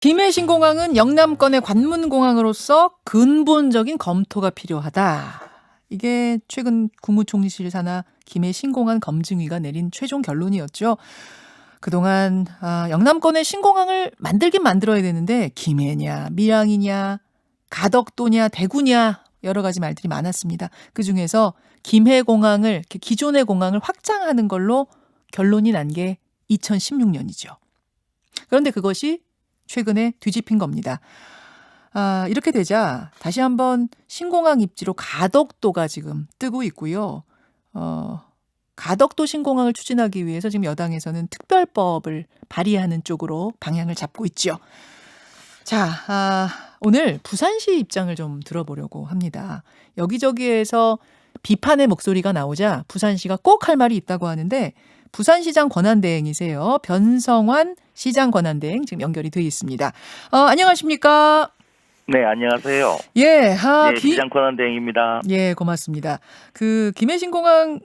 김해 신공항은 영남권의 관문공항으로서 근본적인 검토가 필요하다. 이게 최근 국무총리실 산하 김해 신공항 검증위가 내린 최종 결론이었죠. 그동안 영남권의 신공항을 만들긴 만들어야 되는데 김해냐 밀양이냐 가덕도냐 대구냐 여러 가지 말들이 많았습니다. 그중에서 김해공항을 기존의 공항을 확장하는 걸로 결론이 난 게 2016년이죠. 그런데 그것이 최근에 뒤집힌 겁니다. 이렇게 되자 다시 한번 신공항 입지로 가덕도가 지금 뜨고 있고요. 가덕도 신공항을 추진하기 위해서 지금 여당에서는 특별법을 발의하는 쪽으로 방향을 잡고 있죠. 자, 오늘 부산시 입장을 좀 들어보려고 합니다. 여기저기에서 비판의 목소리가 나오자 부산시가 꼭 할 말이 있다고 하는데 부산시장 권한대행이세요. 변성환 시장 권한대행 지금 연결이 되어 있습니다. 안녕하십니까? 네, 안녕하세요. 예, 시장 권한대행입니다. 예, 고맙습니다. 그 김해신공항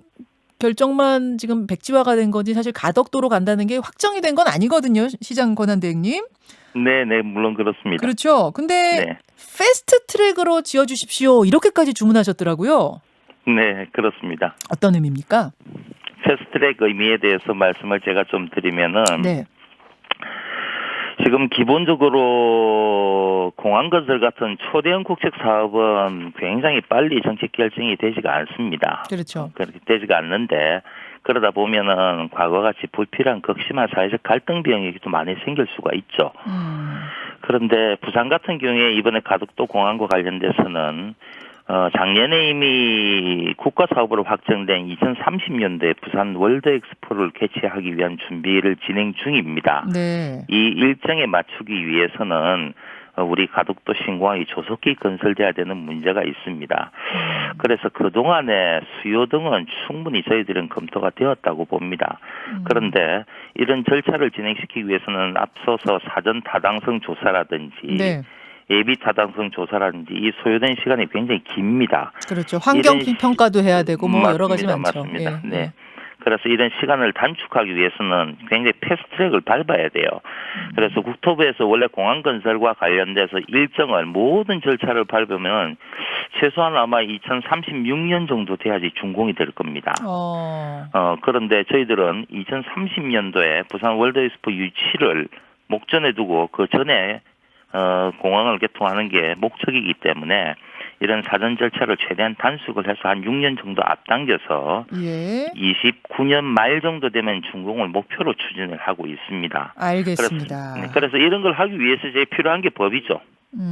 결정만 지금 백지화가 된 건지 사실 가덕도로 간다는 게 확정이 된 건 아니거든요, 시장 권한대행님. 네, 물론 그렇습니다. 그렇죠. 근데 네. 패스트 트랙으로 지어주십시오. 이렇게까지 주문하셨더라고요. 네, 그렇습니다. 어떤 의미입니까? 패스트트랙 의미에 대해서 말씀을 제가 좀 드리면은 네. 지금 기본적으로 공항 건설 같은 초대형 국책 사업은 굉장히 빨리 정책 결정이 되지가 않습니다. 그렇죠. 그렇게 되지가 않는데 그러다 보면은 과거 같이 불필요한 극심한 사회적 갈등 비용이 좀 많이 생길 수가 있죠. 그런데 부산 같은 경우에 이번에 가덕도 공항과 관련돼서는 작년에 이미 국가 사업으로 확정된 2030년도에 부산 월드 엑스포를 개최하기 위한 준비를 진행 중입니다. 네. 이 일정에 맞추기 위해서는 우리 가덕도 신공항이 조속히 건설돼야 되는 문제가 있습니다. 그래서 그동안의 수요 등은 충분히 저희들은 검토가 되었다고 봅니다. 그런데 이런 절차를 진행시키기 위해서는 앞서서 사전 타당성 조사라든지 네. 예비 타당성 조사라든지 이 소요된 시간이 굉장히 깁니다. 그렇죠. 환경 평가도 해야 되고 뭐 여러 가지 많죠. 맞습니다. 예, 네. 예. 그래서 이런 시간을 단축하기 위해서는 굉장히 패스트트랙을 밟아야 돼요. 그래서 국토부에서 원래 공항 건설과 관련돼서 일정을 모든 절차를 밟으면 최소한 아마 2036년 정도 돼야지 준공이 될 겁니다. 그런데 저희들은 2030년도에 부산 월드 엑스포 유치를 목전에 두고 그 전에 공항을 개통하는 게 목적이기 때문에 이런 사전 절차를 최대한 단축을 해서 한 6년 정도 앞당겨서 29년 말 정도 되면 준공을 목표로 추진을 하고 있습니다. 알겠습니다. 그래서 이런 걸 하기 위해서 이제 필요한 게 법이죠.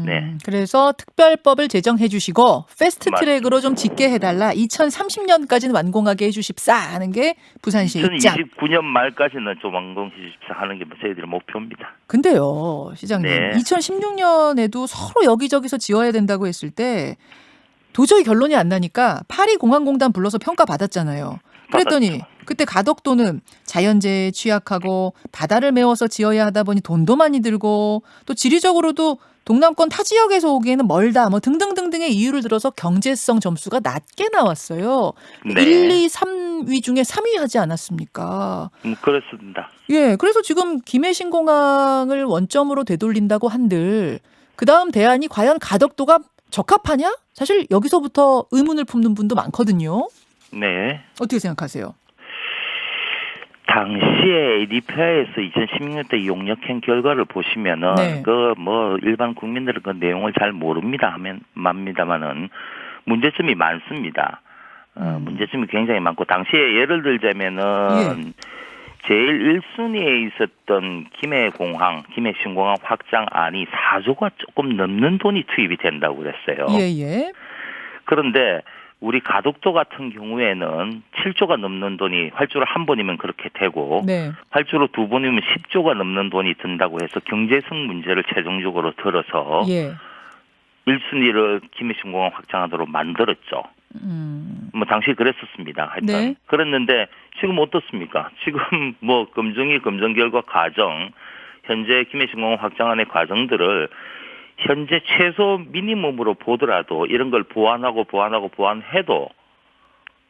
네. 그래서 특별법을 제정해 주시고 패스트트랙으로 좀 짓게 해달라. 2030년까지는 완공하게 해주십사 하는 게 부산시의 입장. 2029년 말까지는 좀 완공해 주십사 하는 게 저희들의 목표입니다. 근데요, 시장님. 네. 2016년에도 서로 여기저기서 지어야 된다고 했을 때 도저히 결론이 안 나니까 파리공항공단 불러서 평가받았잖아요. 그랬더니 그때 가덕도는 자연재해에 취약하고 바다를 메워서 지어야 하다 보니 돈도 많이 들고 또 지리적으로도 동남권 타 지역에서 오기에는 멀다 뭐 등등등등의 이유를 들어서 경제성 점수가 낮게 나왔어요. 네. 1, 2, 3위 중에 3위 하지 않았습니까? 그렇습니다. 예, 그래서 지금 김해신공항을 원점으로 되돌린다고 한들 그다음 대안이 과연 가덕도가 적합하냐? 사실 여기서부터 의문을 품는 분도 많거든요. 네. 어떻게 생각하세요? 당시에 리피아에서 2016년대 용역행 결과를 보시면은 일반 국민들은 그 내용을 잘 맙니다만은 문제점이 많습니다. 문제점이 굉장히 많고 당시에 예를 들자면은 제일 1순위에 있었던 김해신공항 확장안이 4조가 조금 넘는 돈이 투입이 된다고 그랬어요. 그런데 우리 가덕도 같은 경우에는 7조가 넘는 돈이 활주로 한 번이면 그렇게 되고 활주로 두 번이면 10조가 넘는 돈이 든다고 해서 경제성 문제를 최종적으로 들어서 1순위를 김해신공항 확장하도록 만들었죠. 뭐 당시 그랬었습니다. 하여튼 그랬는데 지금 어떻습니까? 지금 뭐 검증 결과 과정 현재 김해신공항 확장안의 과정들을 현재 최소 미니멈으로 보더라도 이런 걸 보완해도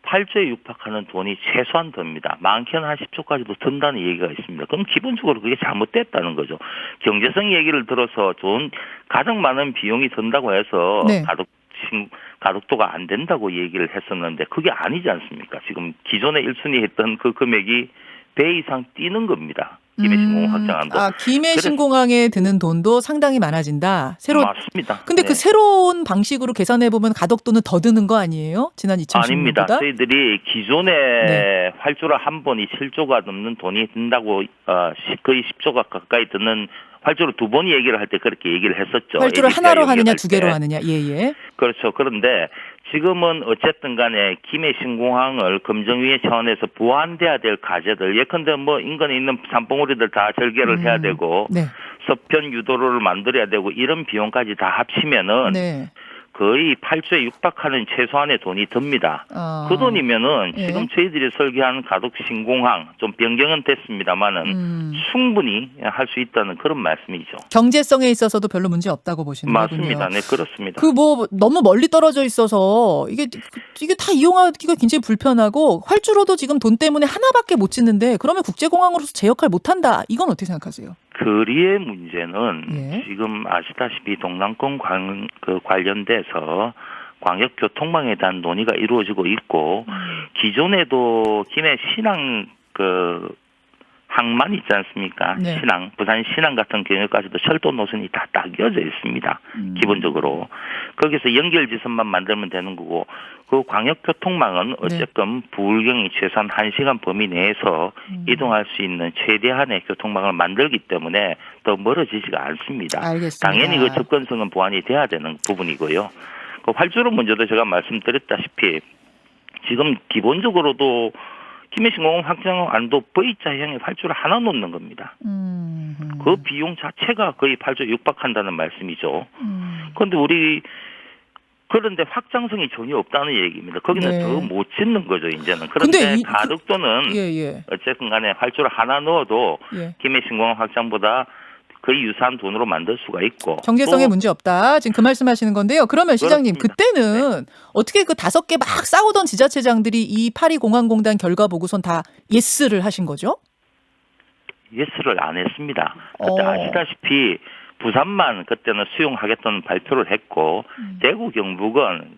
8조에 육박하는 돈이 최소한 듭니다. 많게는 한 10조까지도 든다는 얘기가 있습니다. 그럼 기본적으로 그게 잘못됐다는 거죠. 경제성 얘기를 들어서 가장 많은 비용이 든다고 해서 네. 가덕도가 안 된다고 얘기를 했었는데 그게 아니지 않습니까? 지금 기존에 1순위 했던 그 금액이 배 이상 뛰는 겁니다. 김해신공항 확장안도. 김해신공항에 드는 돈도 상당히 많아진다. 맞습니다. 근데 네. 그 새로운 방식으로 계산해 보면 가덕도는 더 드는 거 아니에요? 지난 2016년보다? 아닙니다. 저희들이 기존에 네. 활주로 한 번이 7조가 넘는 돈이 든다고 거의 10조가 가까이 드는 활주로 두 번이 얘기를 할 때 그렇게 얘기를 했었죠. 활주를 하나로 하느냐 연결할 두 개로 때. 하느냐. 예예. 그렇죠. 그런데 지금은 어쨌든 간에 김해신공항을 검증위의 차원에서 보완돼야 될 과제들 예컨대 뭐 인근에 있는 산봉우리들 다 절개를 해야 되고 네. 서편 유도로를 만들어야 되고 이런 비용까지 다 합치면은 네. 거의 8조에 육박하는 최소한의 돈이 듭니다. 그 돈이면은 예. 지금 저희들이 설계한 가덕 신공항 좀 변경은 됐습니다만은 충분히 할 수 있다는 그런 말씀이죠. 경제성에 있어서도 별로 문제 없다고 보시는 맞습니다. 거군요. 네, 그렇습니다. 너무 멀리 떨어져 있어서 이게 다 이용하기가 굉장히 불편하고 활주로도 지금 돈 때문에 하나밖에 못 짓는데 그러면 국제공항으로서 제 역할 못 한다. 이건 어떻게 생각하세요? 거리의 문제는 예. 지금 아시다시피 동남권 관련돼서 광역교통망에 대한 논의가 이루어지고 있고 기존에도 김해 신항 항만 있지 않습니까? 네. 부산 신항 같은 경우까지도 철도 노선이 다 딱이어져 있습니다. 기본적으로. 거기서 연결지선만 만들면 되는 거고 그 광역교통망은 어쨌건 부울경이 최소한 1시간 범위 내에서 이동할 수 있는 최대한의 교통망을 만들기 때문에 더 멀어지지가 않습니다. 알겠습니다. 당연히 그 접근성은 보완이 돼야 되는 부분이고요. 그 활주로 문제도 제가 말씀드렸다시피 지금 기본적으로도 김해신공항 확장안도 V자형의 활주를 하나 놓는 겁니다. 그 비용 자체가 거의 8조에 육박한다는 말씀이죠. 그런데 그런데 확장성이 전혀 없다는 얘기입니다. 거기는 네. 더 못 짓는 거죠, 이제는. 그런데 가덕도는 어쨌든 간에 활주를 하나 넣어도 김해신공항 확장보다 거의 유사한 돈으로 만들 수가 있고. 경제성에 문제 없다. 지금 그 말씀하시는 건데요. 그러면 시장님 그때는 어떻게 그 5개 막 싸우던 지자체장들이 이 파리공항공단 결과 보고선 다 예스를 하신 거죠? 예스를 안 했습니다. 그때 아시다시피 부산만 그때는 수용하겠다는 발표를 했고 대구 경북은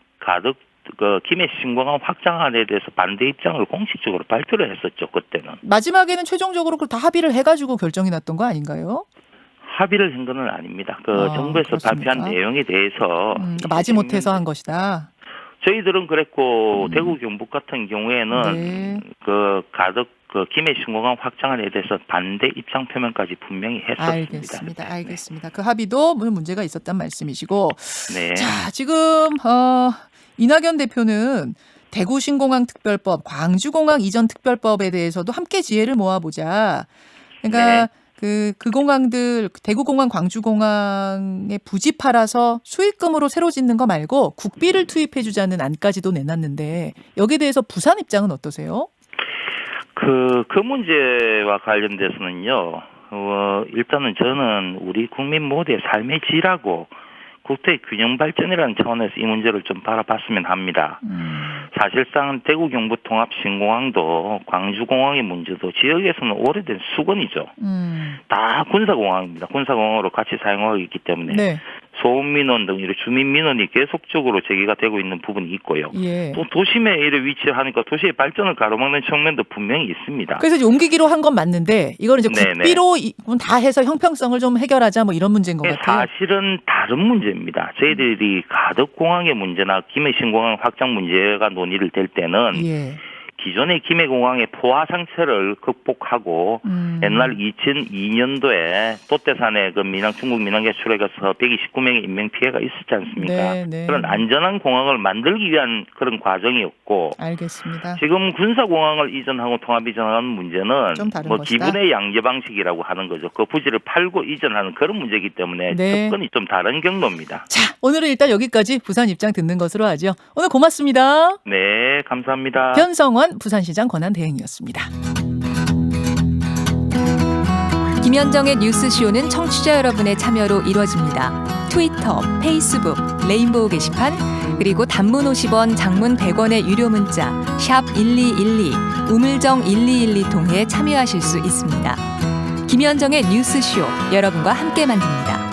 김해신공항 확장안에 대해서 반대 입장을 공식적으로 발표를 했었죠. 그때는. 마지막에는 최종적으로 다 합의를 해가지고 결정이 났던 거 아닌가요? 합의를 한 건 아닙니다. 정부에서 그렇습니까? 발표한 내용에 대해서 마지못해서 한 것이다. 저희들은 그랬고 대구 경북 같은 경우에는 김해신공항 확장안에 대해서 반대 입장 표명까지 분명히 했었습니다. 알겠습니다. 그 합의도 문제가 있었단 말씀이시고. 네. 자, 지금 이낙연 대표는 대구신공항 특별법, 광주공항 이전 특별법에 대해서도 함께 지혜를 모아보자. 그러니까 그 공항들 대구공항, 광주공항에 부지 팔아서 수익금으로 새로 짓는 거 말고 국비를 투입해주자는 안까지도 내놨는데 여기에 대해서 부산 입장은 어떠세요? 그 문제와 관련돼서는요. 일단은 저는 우리 국민 모두의 삶의 질하고 국토의 균형 발전이라는 차원에서 이 문제를 좀 바라봤으면 합니다. 사실상 대구 경북 통합 신공항도 광주공항의 문제도 지역에서는 오래된 수건이죠. 다 군사공항입니다. 군사공항으로 같이 사용하고 있기 때문에 소음민원 등 이런 주민민원이 계속적으로 제기가 되고 있는 부분이 있고요. 또 도심에 이래 위치하니까 도시의 발전을 가로막는 측면도 분명히 있습니다. 그래서 이제 옮기기로 한 건 맞는데 이걸 이제 국비로 다 해서 형평성을 좀 해결하자 뭐 이런 문제인 것 같아요. 사실은 다른 문제입니다. 저희들이 가덕공항의 문제나 김해신공항 확장 문제가 논의를 될 때는 기존의 김해공항의 포화 상태를 극복하고 옛날 2002년도에 돛대산에 중국 민항 개출해가서 129명의 인명 피해가 있었지 않습니까? 그런 안전한 공항을 만들기 위한 그런 과정이었고, 알겠습니다. 지금 군사공항을 이전하고 통합 이전하는 문제는 좀 다른 것이다. 기분의 양계 방식이라고 하는 거죠. 그 부지를 팔고 이전하는 그런 문제이기 때문에 접근이 좀 다른 경로입니다. 자, 오늘은 일단 여기까지 부산 입장 듣는 것으로 하죠. 오늘 고맙습니다. 네, 감사합니다. 변성환 부산시장 권한대행이었습니다. 김현정의 뉴스쇼는 청취자 여러분의 참여로 이루어집니다. 트위터, 페이스북, 레인보우 게시판, 그리고 단문 50원, 장문 100원의 유료 문자 샵 1212, 우물정 1212 통해 참여하실 수 있습니다. 김현정의 뉴스쇼, 여러분과 함께 만듭니다.